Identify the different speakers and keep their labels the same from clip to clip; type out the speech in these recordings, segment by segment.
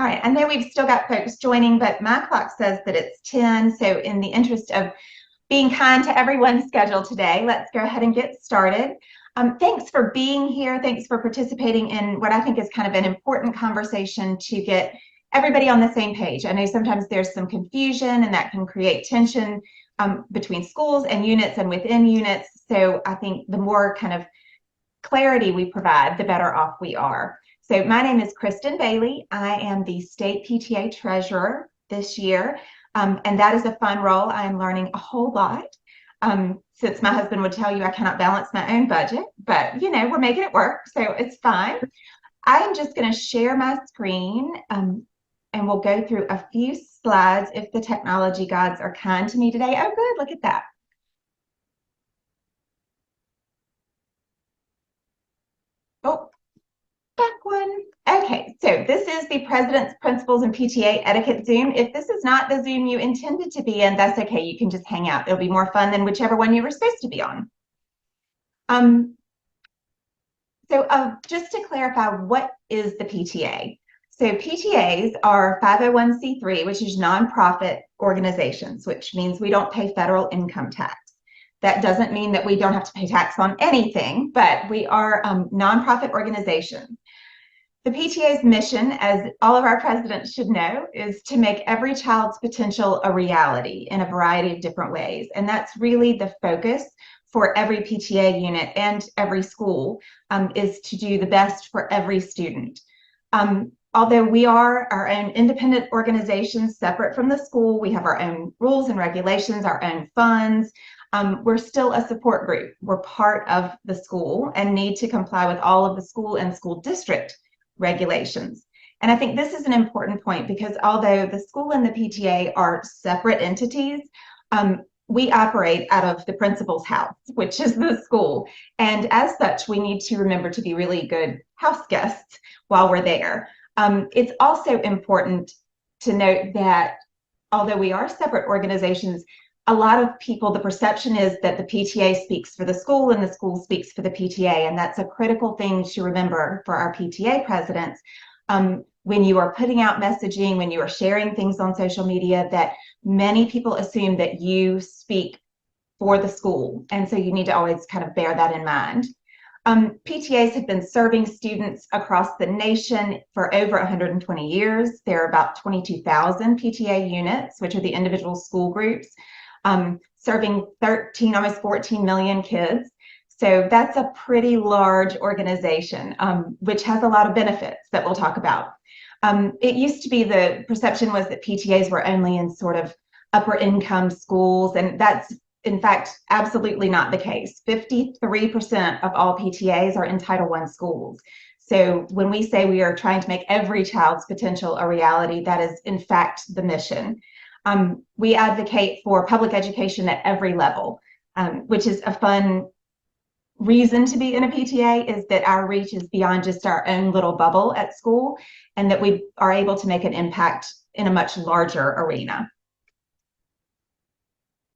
Speaker 1: All right, I know we've still got folks joining, but my clock says that it's 10. So in the interest of being kind to everyone's schedule today, let's go ahead and get started. Thanks for being here. Thanks for participating in what I think is kind of an important conversation to get everybody on the same page. I know sometimes there's some confusion and that can create tension between schools and units and within units. So I think the more kind of clarity we provide, the better off we are. So my name is Kristen Bailey. I am the state PTA treasurer this year, and that is a fun role. I am learning a whole lot. Since my husband would tell you I cannot balance my own budget, but we're making it work, so it's fine. I am just going to share my screen, and we'll go through a few slides if the technology gods are kind to me today. Oh, good, look at that. Oh, back one. Okay, so this is the President's Principals and PTA Etiquette Zoom. If this is not the Zoom you intended to be in, that's okay. You can just hang out. It'll be more fun than whichever one you were supposed to be on. Just to clarify, what is the PTA? So PTAs are 501c3, which is nonprofit organizations, which means we don't pay federal income tax. That doesn't mean that we don't have to pay tax on anything, but we are a nonprofit organization. The PTA's mission, as all of our presidents should know, is to make every child's potential a reality in a variety of different ways. And that's really the focus for every PTA unit and every school, is to do the best for every student. Although we are our own independent organization separate from the school, we have our own rules and regulations, our own funds. We're still a support group. We're part of the school and need to comply with all of the school and school district regulations. And I think this is an important point because although the school and the PTA are separate entities, we operate out of the principal's house, which is the school. And as such, we need to remember to be really good house guests while we're there. It's also important to note that although we are separate organizations, a lot of people, the perception is that the PTA speaks for the school and the school speaks for the PTA. And that's a critical thing to remember for our PTA presidents. When you are putting out messaging, when you are sharing things on social media, that many people assume that you speak for the school. And so you need to always kind of bear that in mind. PTAs have been serving students across the nation for over 120 years. There are about 22,000 PTA units, which are the individual school groups, serving 13, almost 14 million kids. So that's a pretty large organization, which has a lot of benefits that we'll talk about. It used to be the perception was that PTAs were only in sort of upper income schools, and that's in fact absolutely not the case. 53% of all PTAs are in Title I schools. So when we say we are trying to make every child's potential a reality, that is in fact the mission. We advocate for public education at every level, which is a fun reason to be in a PTA, is that our reach is beyond just our own little bubble at school and that we are able to make an impact in a much larger arena.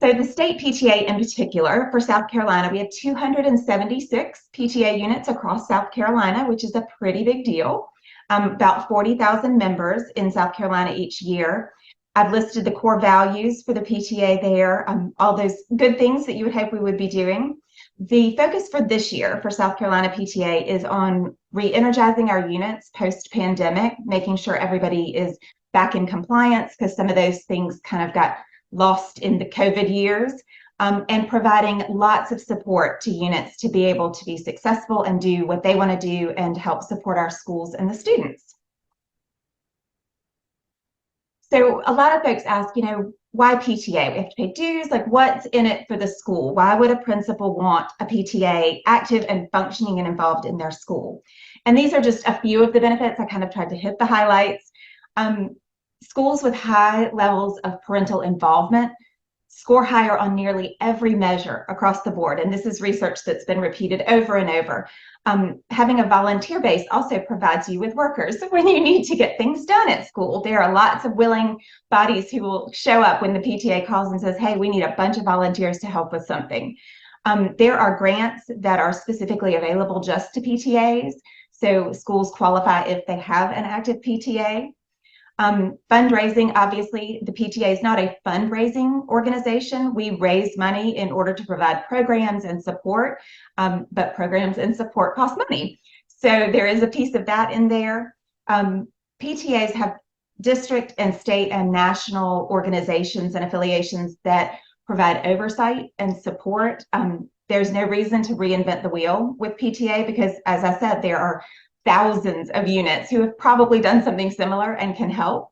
Speaker 1: So the state PTA in particular, for South Carolina, we have 276 PTA units across South Carolina, which is a pretty big deal. About 40,000 members in South Carolina each year. I've listed the core values for the PTA there, all those good things that you would hope we would be doing. The focus for this year for South Carolina PTA is on re-energizing our units post-pandemic, making sure everybody is back in compliance because some of those things kind of got lost in the COVID years, and providing lots of support to units to be able to be successful and do what they want to do and help support our schools and the students. So a lot of folks ask, why PTA? We have to pay dues. Like, what's in it for the school? Why would a principal want a PTA active and functioning and involved in their school? And these are just a few of the benefits. I kind of tried to hit the highlights. Schools with high levels of parental involvement score higher on nearly every measure across the board. And this is research that's been repeated over and over. Having a volunteer base also provides you with workers when you need to get things done at school. There are lots of willing bodies who will show up when the PTA calls and says, hey, we need a bunch of volunteers to help with something. There are grants that are specifically available just to PTAs. So schools qualify if they have an active PTA. Fundraising, obviously, the PTA is not a fundraising organization. We raise money in order to provide programs and support, but programs and support cost money. So there is a piece of that in there. PTAs have district and state and national organizations and affiliations that provide oversight and support. There's no reason to reinvent the wheel with PTA because, as I said, there are thousands of units who have probably done something similar and can help.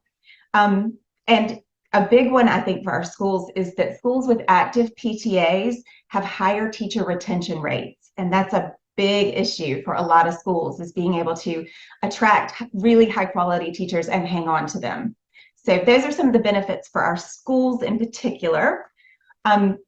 Speaker 1: And a big one, I think, for our schools is that schools with active PTAs have higher teacher retention rates. And that's a big issue for a lot of schools, is being able to attract really high quality teachers and hang on to them. So those are some of the benefits for our schools in particular.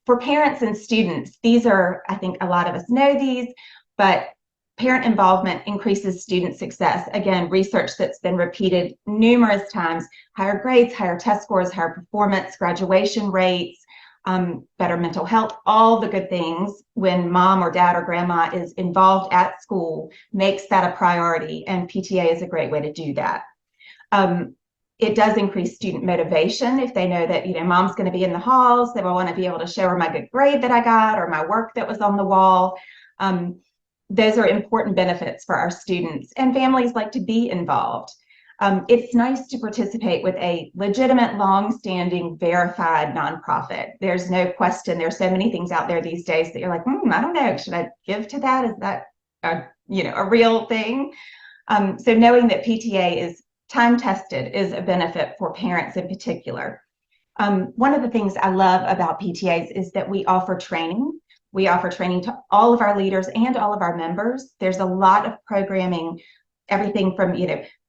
Speaker 1: For parents and students, these are, I think a lot of us know these, but parent involvement increases student success. Again, research that's been repeated numerous times: higher grades, higher test scores, higher performance, graduation rates, better mental health, all the good things when mom or dad or grandma is involved at school makes that a priority, and PTA is a great way to do that. It does increase student motivation if they know that, mom's going to be in the halls, they will want to be able to show her my good grade that I got or my work that was on the wall. Those are important benefits for our students, and families like to be involved. It's nice to participate with a legitimate, long-standing, verified nonprofit. There's no question. There's so many things out there these days that you're like, I don't know, should I give to that? Is that a real thing? So knowing that PTA is time-tested is a benefit for parents in particular. One of the things I love about PTAs is that we offer training. We offer training to all of our leaders and all of our members. There's a lot of programming, everything from,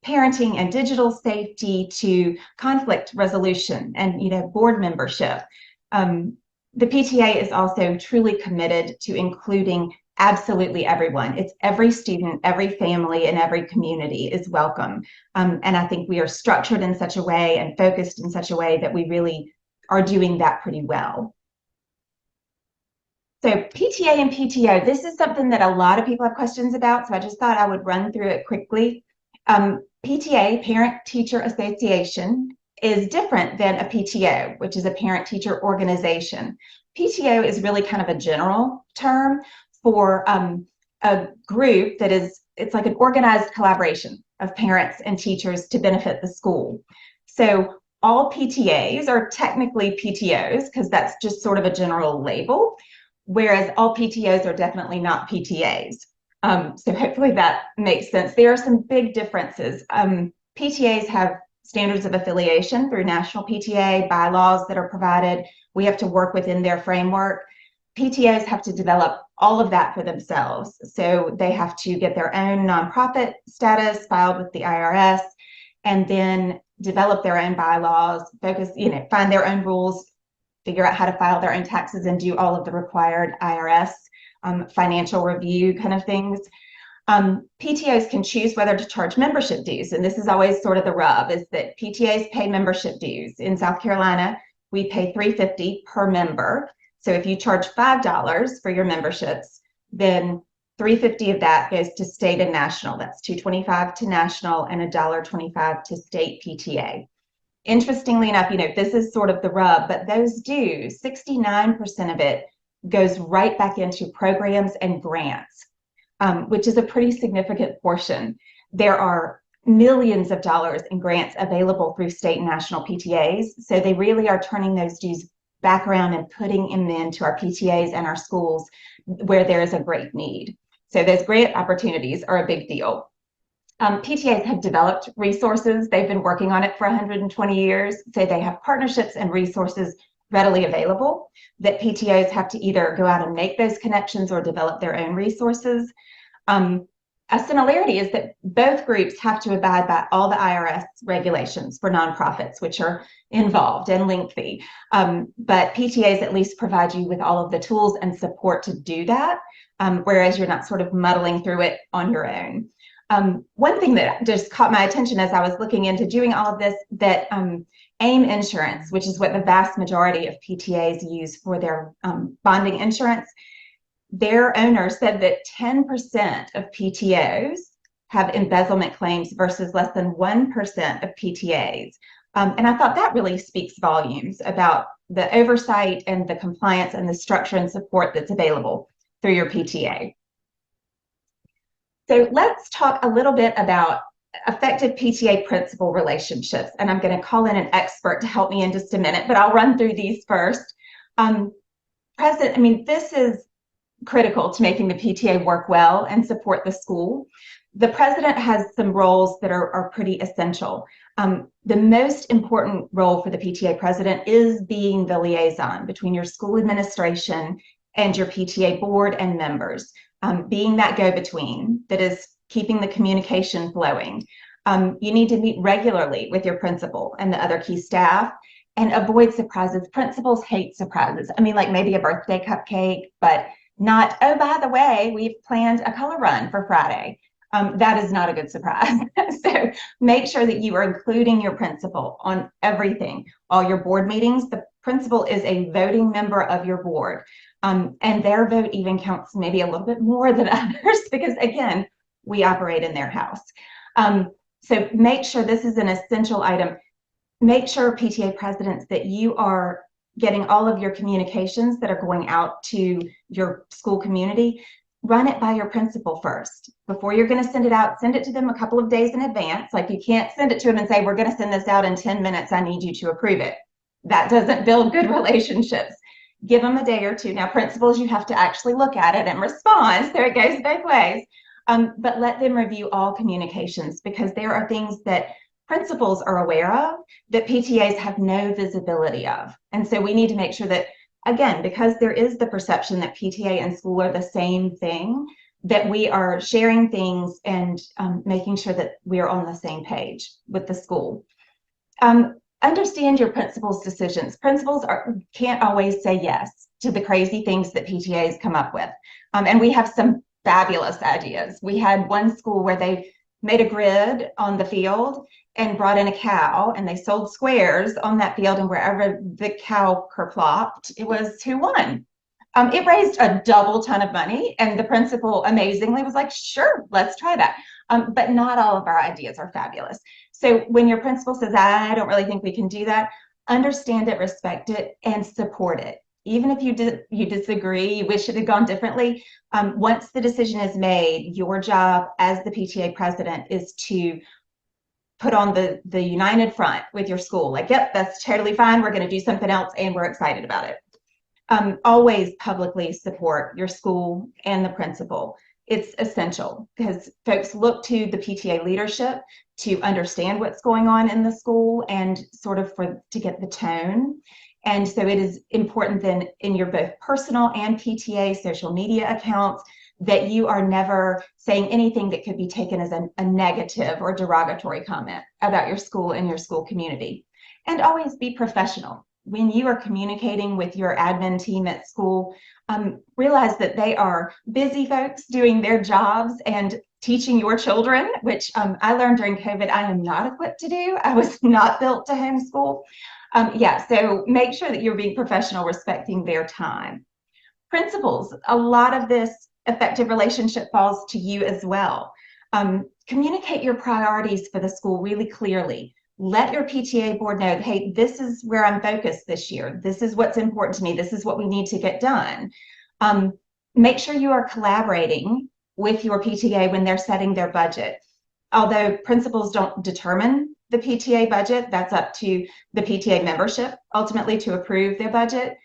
Speaker 1: parenting and digital safety to conflict resolution and, board membership. The PTA is also truly committed to including absolutely everyone. It's every student, every family, and every community is welcome. And I think we are structured in such a way and focused in such a way that we really are doing that pretty well. So PTA and PTO, this is something that a lot of people have questions about, so I just thought I would run through it quickly. PTA, Parent Teacher Association, is different than a PTO, which is a Parent Teacher Organization. PTO is really kind of a general term for a group that it's like an organized collaboration of parents and teachers to benefit the school. So all PTAs are technically PTOs because that's just sort of a general label, whereas all PTOs are definitely not PTAs. So hopefully that makes sense. There are some big differences. PTAs have standards of affiliation through national PTA, bylaws that are provided. We have to work within their framework. PTAs have to develop all of that for themselves. So they have to get their own nonprofit status filed with the IRS, and then develop their own bylaws, find their own rules, figure out how to file their own taxes, and do all of the required IRS financial review kind of things. PTOs can choose whether to charge membership dues, and this is always sort of the rub, is that PTAs pay membership dues. In South Carolina, we pay $3.50 per member. So if you charge $5 for your memberships, then $3.50 of that goes to state and national. That's $2.25 to national and $1.25 to state PTA. Interestingly enough, this is sort of the rub, but those dues, 69% of it goes right back into programs and grants, which is a pretty significant portion. There are millions of dollars in grants available through state and national PTAs, so they really are turning those dues back around and putting them into our PTAs and our schools where there is a great need. So those grant opportunities are a big deal. PTAs have developed resources. They've been working on it for 120 years. So they have partnerships and resources readily available that PTAs have to either go out and make those connections or develop their own resources. A similarity is that both groups have to abide by all the IRS regulations for nonprofits, which are involved and lengthy. But PTAs at least provide you with all of the tools and support to do that, whereas you're not sort of muddling through it on your own. One thing that just caught my attention as I was looking into doing all of this, that AIM insurance, which is what the vast majority of PTAs use for their bonding insurance, their owner said that 10% of PTOs have embezzlement claims versus less than 1% of PTAs. And I thought that really speaks volumes about the oversight and the compliance and the structure and support that's available through your PTA. So let's talk a little bit about effective PTA principal relationships. And I'm going to call in an expert to help me in just a minute, but I'll run through these first. This is critical to making the PTA work well and support the school. The president has some roles that are pretty essential. The most important role for the PTA president is being the liaison between your school administration and your PTA board and members, being that go-between that is keeping the communication flowing. You need to meet regularly with your principal and the other key staff and avoid surprises. Principals hate surprises. Like maybe a birthday cupcake, but not, oh, by the way, we've planned a color run for Friday. That is not a good surprise. So make sure that you are including your principal on everything, all your board meetings. The principal is a voting member of your board, and their vote even counts maybe a little bit more than others because, again, we operate in their house. So make sure this is an essential item. Make sure, PTA presidents, that you are getting all of your communications that are going out to your school community. Run it by your principal first. Before you're going to send it out, send it to them a couple of days in advance. Like, you can't send it to them and say, we're going to send this out in 10 minutes. I need you to approve it. That doesn't build good relationships. Give them a day or two. Now, principals, you have to actually look at it and respond. So it goes both ways. But let them review all communications, because there are things that principals are aware of that PTAs have no visibility of. And so we need to make sure that, again, because there is the perception that PTA and school are the same thing, that we are sharing things and making sure that we are on the same page with the school. Understand your principal's decisions. Principals can't always say yes to the crazy things that PTAs come up with. And we have some fabulous ideas. We had one school where they made a grid on the field and brought in a cow, and they sold squares on that field, and wherever the cow kerplopped, it was who won. It raised a double ton of money, and the principal amazingly was like, sure, let's try that. But not all of our ideas are fabulous. So when your principal says, I don't really think we can do that, understand it, respect it, and support it. Even if you disagree, you wish it had gone differently, once the decision is made, your job as the PTA president is to put on the united front with your school. Like, yep, that's totally fine. We're going to do something else, and we're excited about it. Always publicly support your school and the principal. It's essential because folks look to the PTA leadership to understand what's going on in the school and sort of to get the tone. And so it is important then in your both personal and PTA social media accounts that you are never saying anything that could be taken as a negative or derogatory comment about your school and your school community. And always be professional. When you are communicating with your admin team at school, realize that they are busy folks doing their jobs and teaching your children, which I learned during COVID I am not equipped to do. I was not built to homeschool. So make sure that you're being professional, respecting their time. Principals, a lot of this effective relationship falls to you as well. Communicate your priorities for the school really clearly. Let your PTA board know, hey, this is where I'm focused this year. This is what's important to me. This is what we need to get done. Make sure you are collaborating with your PTA when they're setting their budget. Although principals don't determine the PTA budget, that's up to the PTA membership ultimately to approve their budget.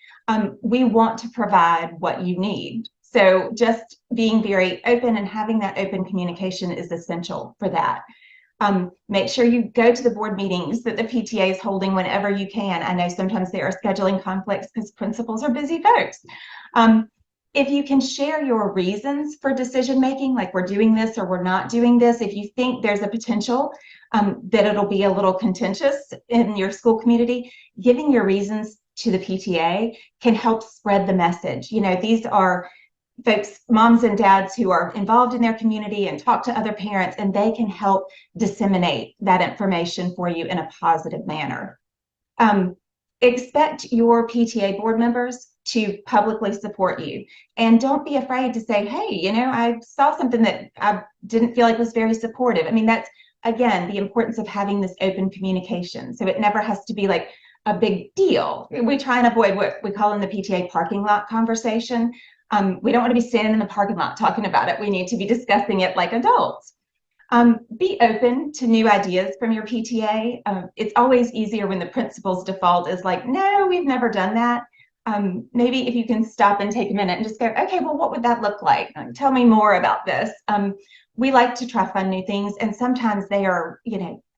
Speaker 1: We want to provide what you need. So just being very open and having that open communication is essential for that. Make sure you go to the board meetings that the PTA is holding whenever you can. I know sometimes there are scheduling conflicts because principals are busy folks. If you can share your reasons for decision making, like we're doing this or we're not doing this, if you think there's a potential that it'll be a little contentious in your school community, giving your reasons to the PTA can help spread the message. You know, these are folks, moms and dads who are involved in their community and talk to other parents, and they can help disseminate that information for you in a positive manner. expect your PTA board members to publicly support you. And don't be afraid to say, hey, I saw something that I didn't feel like was very supportive. I mean, that's, again, the importance of having this open communication. So it never has to be like a big deal. We try and avoid what we call in the PTA parking lot conversation. We don't want to be standing in the parking lot talking about it. We need to be discussing it like adults. Be open to new ideas from your PTA. It's always easier when the principal's default is like, no, we've never done that. Maybe if you can stop and take a minute and just go, okay, well, what would that look like? Tell me more about this. We like to try fun new things, and sometimes they are,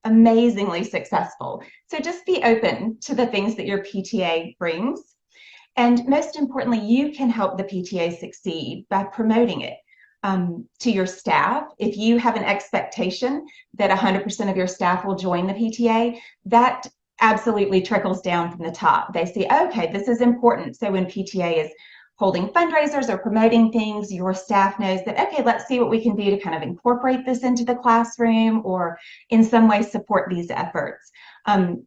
Speaker 1: amazingly successful. So just be open to the things that your PTA brings. And most importantly, you can help the PTA succeed by promoting it. To your staff. If you have an expectation that 100% of your staff will join the PTA, that absolutely trickles down from the top. They see, okay, this is important. So when PTA is holding fundraisers or promoting things, your staff knows that, okay, let's see what we can do to kind of incorporate this into the classroom or in some way support these efforts.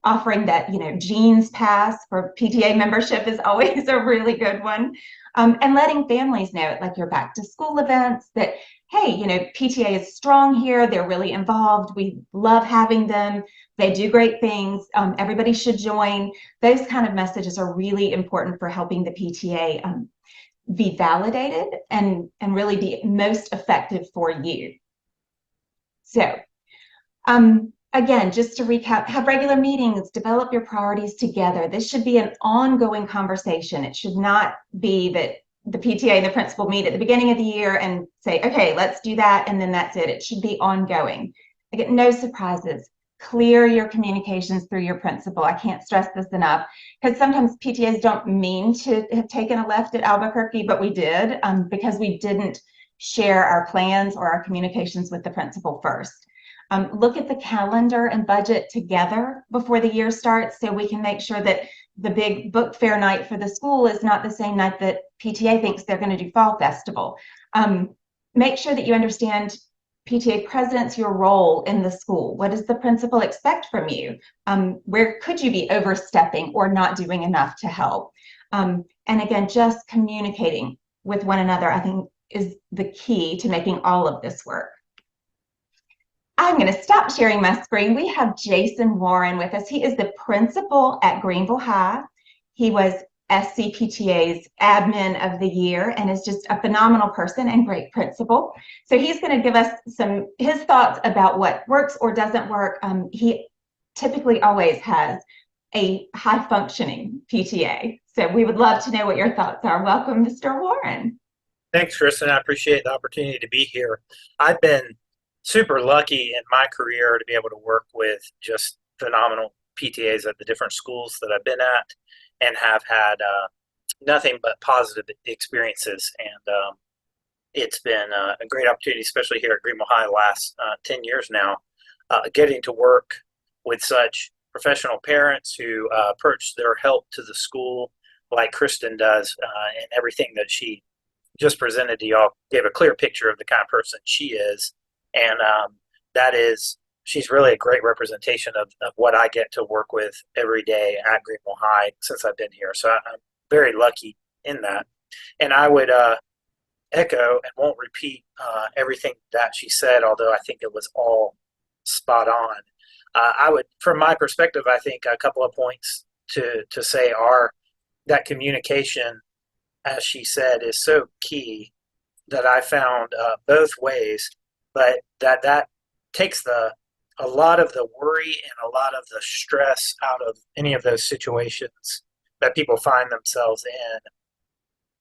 Speaker 1: Offering that, jeans pass for PTA membership is always a really good one. And letting families know, like your back to school events, that, hey, PTA is strong here. They're really involved. We love having them. They do great things. Everybody should join. Those kind of messages are really important for helping the PTA be validated and really be most effective for you. So, again, just to recap, have regular meetings, develop your priorities together. This should be an ongoing conversation. It should not be that the PTA and the principal meet at the beginning of the year and say, okay, let's do that, and then that's it. It should be ongoing. I get no surprises. Clear your communications through your principal. I can't stress this enough, because sometimes PTAs don't mean to have taken a left at Albuquerque, but we did because we didn't share our plans or our communications with the principal first. Look at the calendar and budget together before the year starts so we can make sure that the big book fair night for the school is not the same night that PTA thinks they're going to do fall festival. Make sure that you understand PTA presidents, your role in the school. What does the principal expect from you? Where could you be overstepping or not doing enough to help? And again, just communicating with one another, I think, is the key to making all of this work. I'm going to stop sharing my screen. We have Jason Warren with us. He is the principal at Greenville High. He was SCPTA's Admin of the Year and is just a phenomenal person and great principal. So he's going to give us his thoughts about what works or doesn't work. He typically always has a high-functioning PTA. So we would love to know what your thoughts are. Welcome, Mr. Warren.
Speaker 2: Thanks, Kristen. I appreciate the opportunity to be here. I've been super lucky in my career to be able to work with just phenomenal PTAs at the different schools that I've been at and have had nothing but positive experiences. And it's been a great opportunity, especially here at Greenville High the last 10 years now, getting to work with such professional parents who approach their help to the school like Kristen does, and everything that she just presented to y'all gave a clear picture of the kind of person she is. And that is, she's really a great representation of what I get to work with every day at Greenville High since I've been here. So I'm very lucky in that. And I would echo and won't repeat everything that she said, although I think it was all spot on. I would, from my perspective, I think a couple of points to say are that communication, as she said, is so key that I found both ways. But that takes a lot of the worry and a lot of the stress out of any of those situations that people find themselves in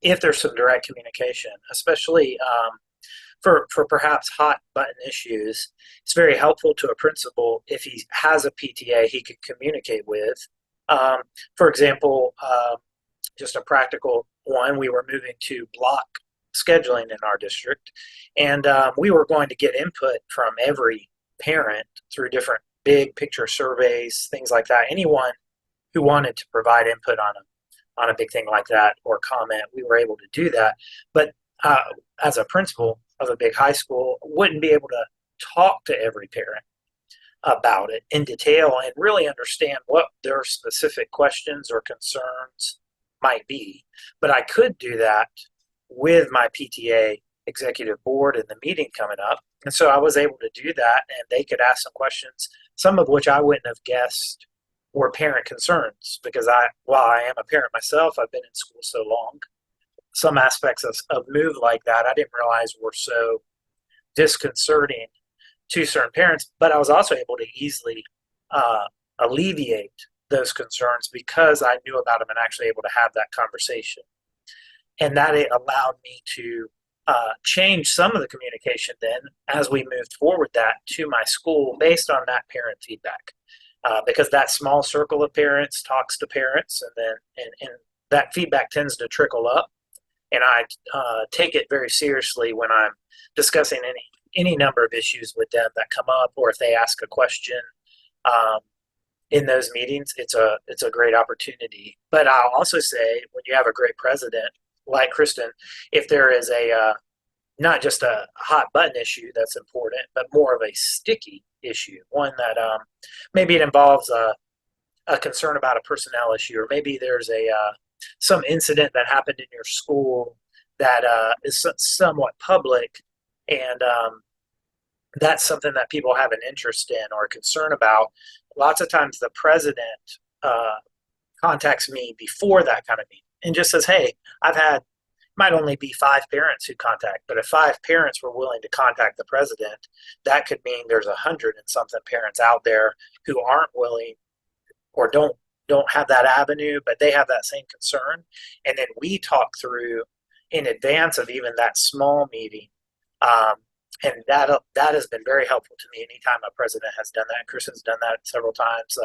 Speaker 2: if there's some direct communication, especially for perhaps hot button issues. It's very helpful to a principal if he has a PTA he can communicate with. For example, just a practical one, we were moving to block scheduling in our district, and we were going to get input from every parent through different big picture surveys, things like that. Anyone who wanted to provide input on a big thing like that or comment, we were able to do that. But as a principal of a big high school, wouldn't be able to talk to every parent. about it in detail and really understand what their specific questions or concerns might be. But I could do that with my PTA executive board in the meeting coming up. And so I was able to do that, and they could ask some questions, some of which I wouldn't have guessed were parent concerns because while I am a parent myself, I've been in school so long. Some aspects of move like that I didn't realize were so disconcerting to certain parents, but I was also able to easily uh, alleviate those concerns because I knew about them and actually able to have that conversation. And that it allowed me to change some of the communication then as we moved forward that to my school based on that parent feedback. Because that small circle of parents talks to parents, and then and that feedback tends to trickle up. And I take it very seriously when I'm discussing any number of issues with them that come up, or if they ask a question um, in those meetings. It's a great opportunity. But I'll also say when you have a great president like Kristen, if there is a not just a hot button issue that's important, but more of a sticky issue, one that maybe it involves a concern about a personnel issue, or maybe there's a some incident that happened in your school that is somewhat public, and that's something that people have an interest in or a concern about. Lots of times, the president contacts me before that kind of meeting and just says, "Hey, I've had." Might only be 5 parents who contact, but if 5 parents were willing to contact the president, that could mean there's 100 and something parents out there who aren't willing or don't have that avenue, but they have that same concern. And then we talk through in advance of even that small meeting. Um, and that has been very helpful to me anytime a president has done that. Kristen's done that several times.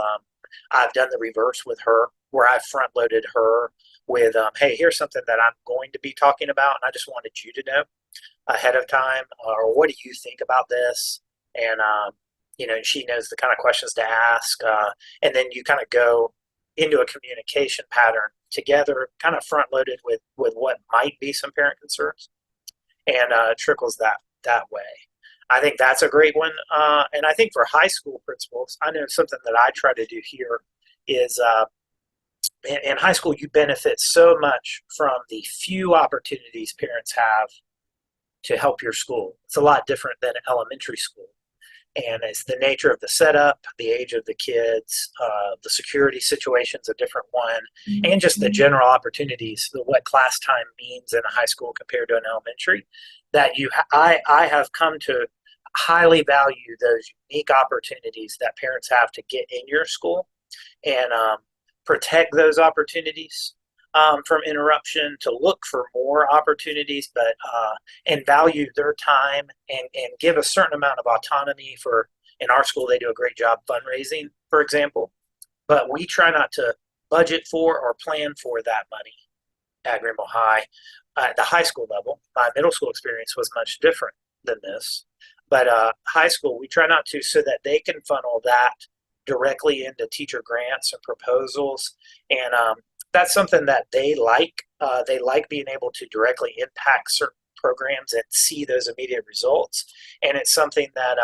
Speaker 2: I've done the reverse with her, where I front loaded her with, hey, here's something that I'm going to be talking about, and I just wanted you to know ahead of time, or what do you think about this? And she knows the kind of questions to ask, and then you kind of go into a communication pattern together, kind of front loaded with what might be some parent concerns, and trickles that way. I think that's a great one, and I think for high school principals, I know something that I try to do here is. In high school, you benefit so much from the few opportunities parents have to help your school. It's a lot different than elementary school. And it's the nature of the setup, the age of the kids, the security situation's a different one, and just the general opportunities, what class time means in a high school compared to an elementary. I have come to highly value those unique opportunities that parents have to get in your school, and protect those opportunities from interruption, to look for more opportunities, but and value their time, and give a certain amount of autonomy. For in our school, they do a great job fundraising, for example, but we try not to budget for or plan for that money at Greenville High. At the high school level, my middle school experience was much different than this, but high school, we try not to, so that they can funnel that directly into teacher grants and proposals. And that's something that they like. They like being able to directly impact certain programs and see those immediate results. And it's something that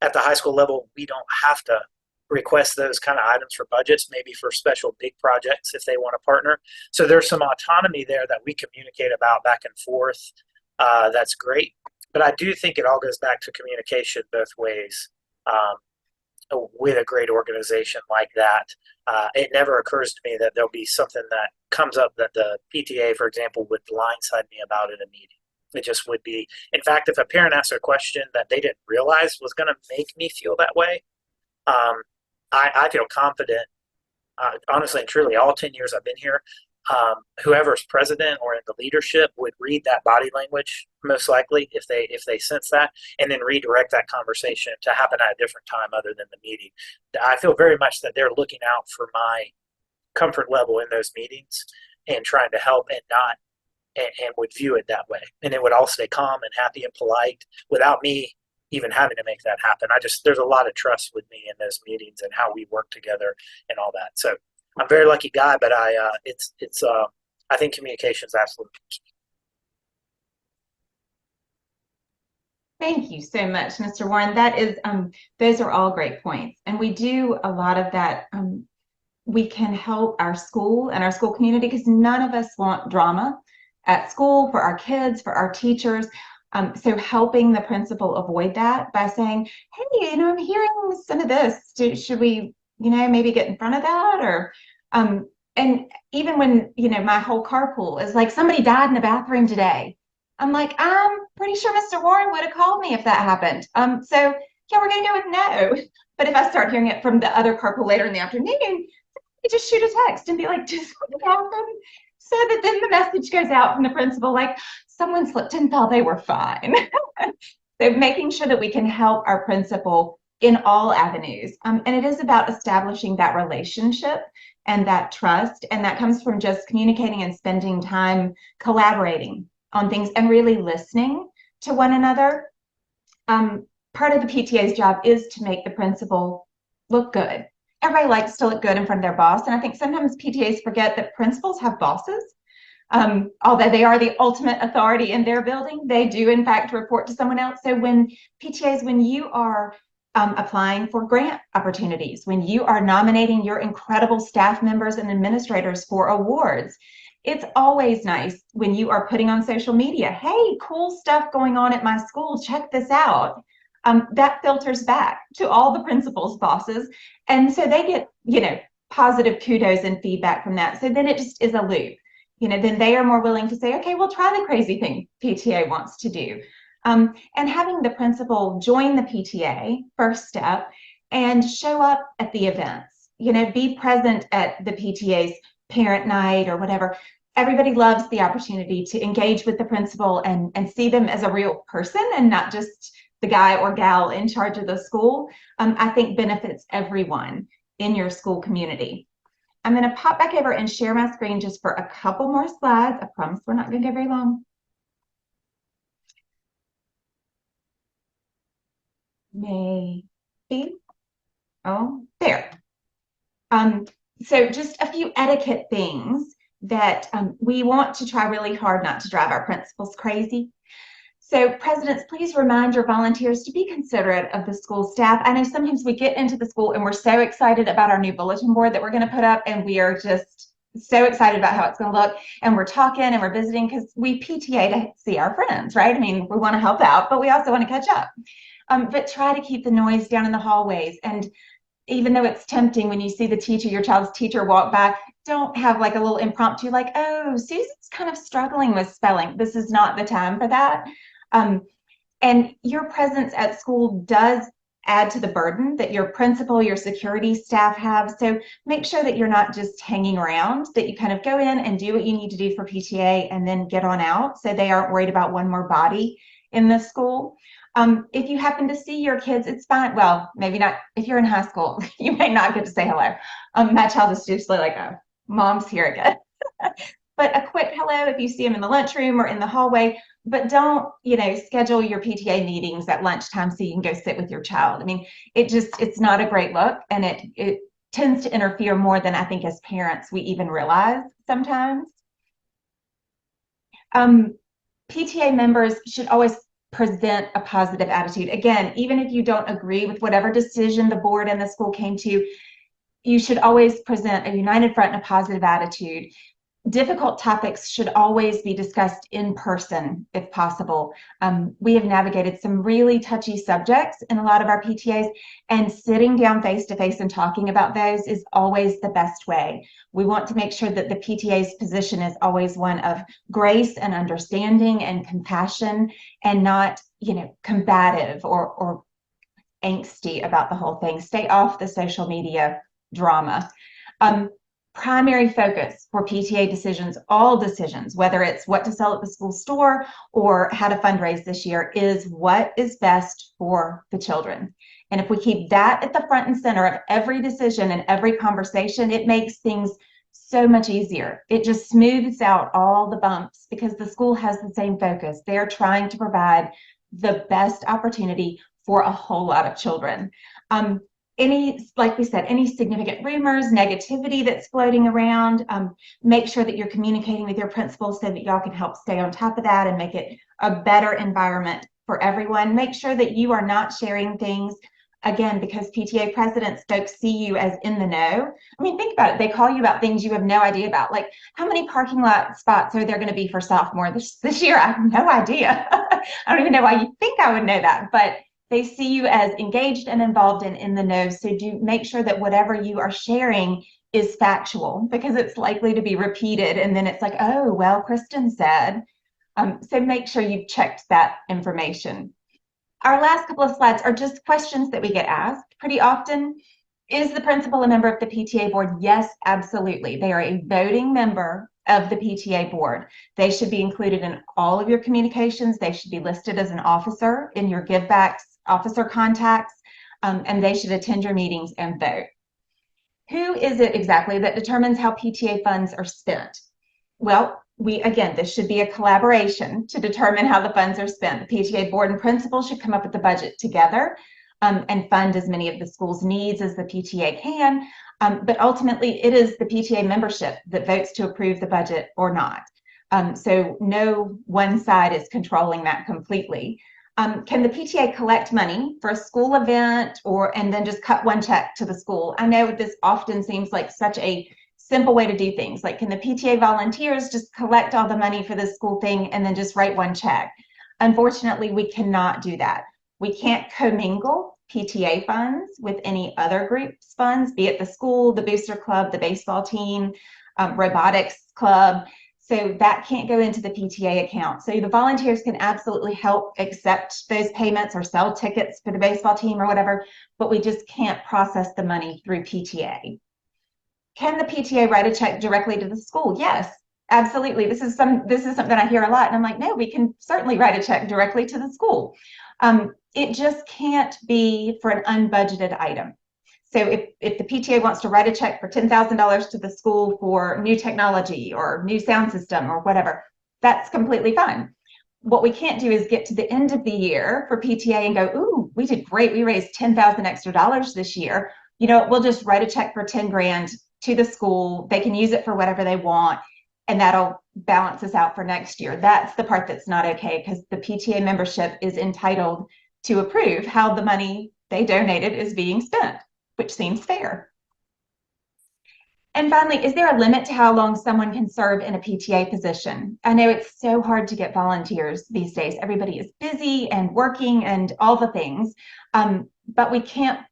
Speaker 2: at the high school level, we don't have to request those kind of items for budgets, maybe for special big projects if they want to partner. So there's some autonomy there that we communicate about back and forth. That's great. But I do think it all goes back to communication both ways. With a great organization like that, it never occurs to me that there'll be something that comes up that the PTA, for example, would blindside me about in a meeting. It just would be. In fact, if a parent asks a question that they didn't realize was going to make me feel that way, I feel confident, honestly and truly, all 10 years I've been here, whoever's president or in the leadership would read that body language most likely if they sense that, and then redirect that conversation to happen at a different time other than the meeting. I feel very much that they're looking out for my comfort level in those meetings and trying to help, and not and would view it that way, and it would all stay calm and happy and polite without me even having to make that happen. There's a lot of trust with me in those meetings and how we work together and all that. So I'm a very lucky guy, but I think communication is absolutely key.
Speaker 1: Thank you so much, Mr. Warren. That is, those are all great points. And we do a lot of that. We can help our school and our school community because none of us want drama at school for our kids, for our teachers. So helping the principal avoid that by saying, hey, I'm hearing some of this. Should we, maybe get in front of that? Or, and even when, my whole carpool is like, somebody died in the bathroom today. I'm like, I'm pretty sure Mr. Warren would have called me if that happened. So yeah, we're going to go with no. But if I start hearing it from the other carpool later in the afternoon, just shoot a text and be like, did something happen? So that then the message goes out from the principal, like, someone slipped and fell, they were fine. So making sure that we can help our principal in all avenues. And it is about establishing that relationship and that trust. And that comes from just communicating and spending time collaborating on things and really listening to one another. Part of the PTA's job is to make the principal look good. Everybody likes to look good in front of their boss. And I think sometimes PTAs forget that principals have bosses. Although they are the ultimate authority in their building, they do in fact report to someone else. So when PTAs, when you are applying for grant opportunities, when you are nominating your incredible staff members and administrators for awards, it's always nice when you are putting on social media, hey, cool stuff going on at my school, check this out. That filters back to all the principals' bosses. And so they get, positive kudos and feedback from that. So then it just is a loop. Then they are more willing to say, okay, we'll try the crazy thing PTA wants to do. And having the principal join the PTA, first step, and show up at the events, be present at the PTA's parent night or whatever. Everybody loves the opportunity to engage with the principal and see them as a real person and not just the guy or gal in charge of the school. I think benefits everyone in your school community. I'm going to pop back over and share my screen just for a couple more slides. I promise we're not going to go very long. Maybe. Oh, there. So just a few etiquette things that we want to try really hard not to drive our principals crazy. So presidents, please remind your volunteers to be considerate of the school staff. I know sometimes we get into the school and we're so excited about our new bulletin board that we're going to put up, and we are just so excited about how it's going to look. And we're talking and we're visiting because we PTA to see our friends, right? I mean, we want to help out, but we also want to catch up. But try to keep the noise down in the hallways. And even though it's tempting when you see the teacher, your child's teacher walk by, don't have like a little impromptu, like, oh, Susan's kind of struggling with spelling. This is not the time for that. And your presence at school does add to the burden that your principal, your security staff have. So make sure that you're not just hanging around, that you kind of go in and do what you need to do for PTA and then get on out so they aren't worried about one more body in the school. If you happen to see your kids, it's fine. Well, maybe not. If you're in high school, you may not get to say hello. My child is usually like, oh, mom's here again. But a quick hello if you see them in the lunchroom or in the hallway. But don't, schedule your PTA meetings at lunchtime so you can go sit with your child. I mean, it's not a great look, and it tends to interfere more than I think as parents we even realize sometimes. PTA members should always present a positive attitude. Again, even if you don't agree with whatever decision the board and the school came to, you should always present a united front and a positive attitude. Difficult topics should always be discussed in person if possible. We have navigated some really touchy subjects in a lot of our PTAs, and sitting down face to face and talking about those is always the best way. We want to make sure that the PTA's position is always one of grace and understanding and compassion, and not, combative or angsty about the whole thing. Stay off the social media drama. Primary focus for PTA decisions, all decisions, whether it's what to sell at the school store or how to fundraise this year, is what is best for the children. And if we keep that at the front and center of every decision and every conversation, it makes things so much easier. It just smooths out all the bumps because the school has the same focus. They're trying to provide the best opportunity for a whole lot of children. Like we said, any significant rumors, negativity that's floating around, make sure that you're communicating with your principals so that y'all can help stay on top of that and make it a better environment for everyone. Make sure that you are not sharing things, again, because PTA presidents don't see you as in the know. I mean, think about it. They call you about things you have no idea about. Like, how many parking lot spots are there going to be for sophomore this year? I have no idea. I don't even know why you think I would know that, but they see you as engaged and involved and in the know. So do make sure that whatever you are sharing is factual, because it's likely to be repeated. And then it's like, oh, well, Kristen said. So make sure you've checked that information. Our last couple of slides are just questions that we get asked pretty often. Is the principal a member of the PTA board? Yes, absolutely. They are a voting member of the PTA board. They should be included in all of your communications. They should be listed as an officer in your givebacks, officer contacts, and they should attend your meetings and vote. Who is it exactly that determines how PTA funds are spent? Well, again, this should be a collaboration to determine how the funds are spent. The PTA board and principal should come up with the budget together and fund as many of the school's needs as the PTA can. But ultimately, it is the PTA membership that votes to approve the budget or not. So no one side is controlling that completely. Can the PTA collect money for a school event and then just cut one check to the school? I know this often seems like such a simple way to do things. Like, can the PTA volunteers just collect all the money for this school thing and then just write one check? Unfortunately, we cannot do that. We can't commingle PTA funds with any other group's funds, be it the school, the booster club, the baseball team, robotics club. So that can't go into the PTA account. So the volunteers can absolutely help accept those payments or sell tickets for the baseball team or whatever, but we just can't process the money through PTA. Can the PTA write a check directly to the school? Yes, absolutely. This is something I hear a lot, and I'm like, no, we can certainly write a check directly to the school. It just can't be for an unbudgeted item. So if the PTA wants to write a check for $10,000 to the school for new technology or new sound system or whatever, that's completely fine. What we can't do is get to the end of the year for PTA and go, ooh, we did great. We raised $10,000 extra this year. We'll just write a check for 10 grand to the school. They can use it for whatever they want, and that'll balance us out for next year. That's the part that's not okay, because the PTA membership is entitled to approve how the money they donated is being spent, which seems fair. And finally, is there a limit to how long someone can serve in a PTA position? I know it's so hard to get volunteers these days. Everybody is busy and working and all the things, but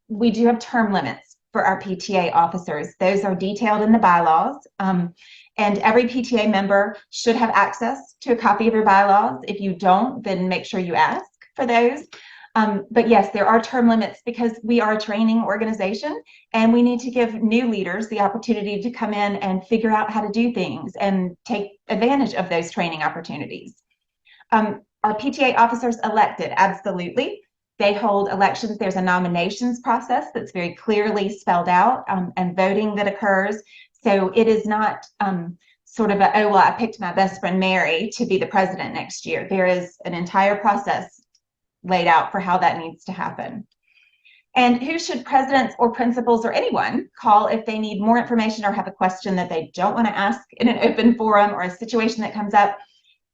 Speaker 1: we do have term limits for our PTA officers. Those are detailed in the bylaws, and every PTA member should have access to a copy of your bylaws. If you don't, then make sure you ask for those. But yes, there are term limits because we are a training organization, and we need to give new leaders the opportunity to come in and figure out how to do things and take advantage of those training opportunities. Are PTA officers elected? Absolutely. They hold elections. There's a nominations process that's very clearly spelled out, and voting that occurs. So it is not sort of oh, well, I picked my best friend Mary to be the president next year. There is an entire process laid out for how that needs to happen. And who should presidents or principals or anyone call if they need more information or have a question that they don't want to ask in an open forum or a situation that comes up?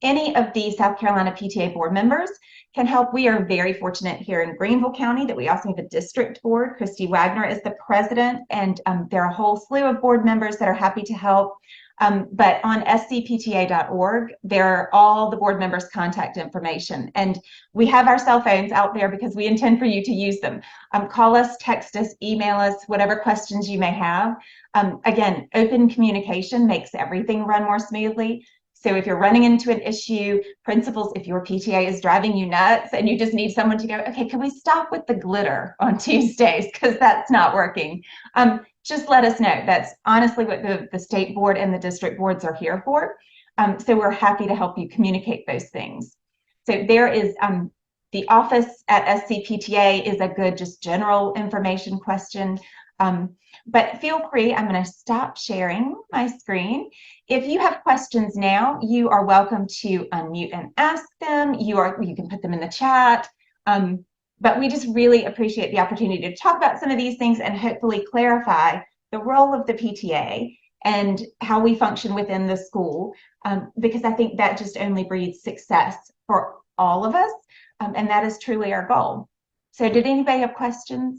Speaker 1: Any of the South Carolina PTA board members can help. We are very fortunate here in Greenville County that we also have a district board. Christy Wagner is the president, and there are a whole slew of board members that are happy to help. But on scpta.org, there are all the board members' contact information. And we have our cell phones out there because we intend for you to use them. Call us, text us, email us, whatever questions you may have. Again, open communication makes everything run more smoothly. So if you're running into an issue, principals, if your PTA is driving you nuts and you just need someone to go, okay, can we stop with the glitter on Tuesdays because that's not working? Just let us know. That's honestly what the state board and the district boards are here for. So we're happy to help you communicate those things. So there is the office at SCPTA is a good just general information question. But feel free, I'm going to stop sharing my screen. If you have questions now, you are welcome to unmute and ask them. You can put them in the chat. But we just really appreciate the opportunity to talk about some of these things and hopefully clarify the role of the PTA and how we function within the school, because I think that just only breeds success for all of us. and that is truly our goal. So did anybody have questions?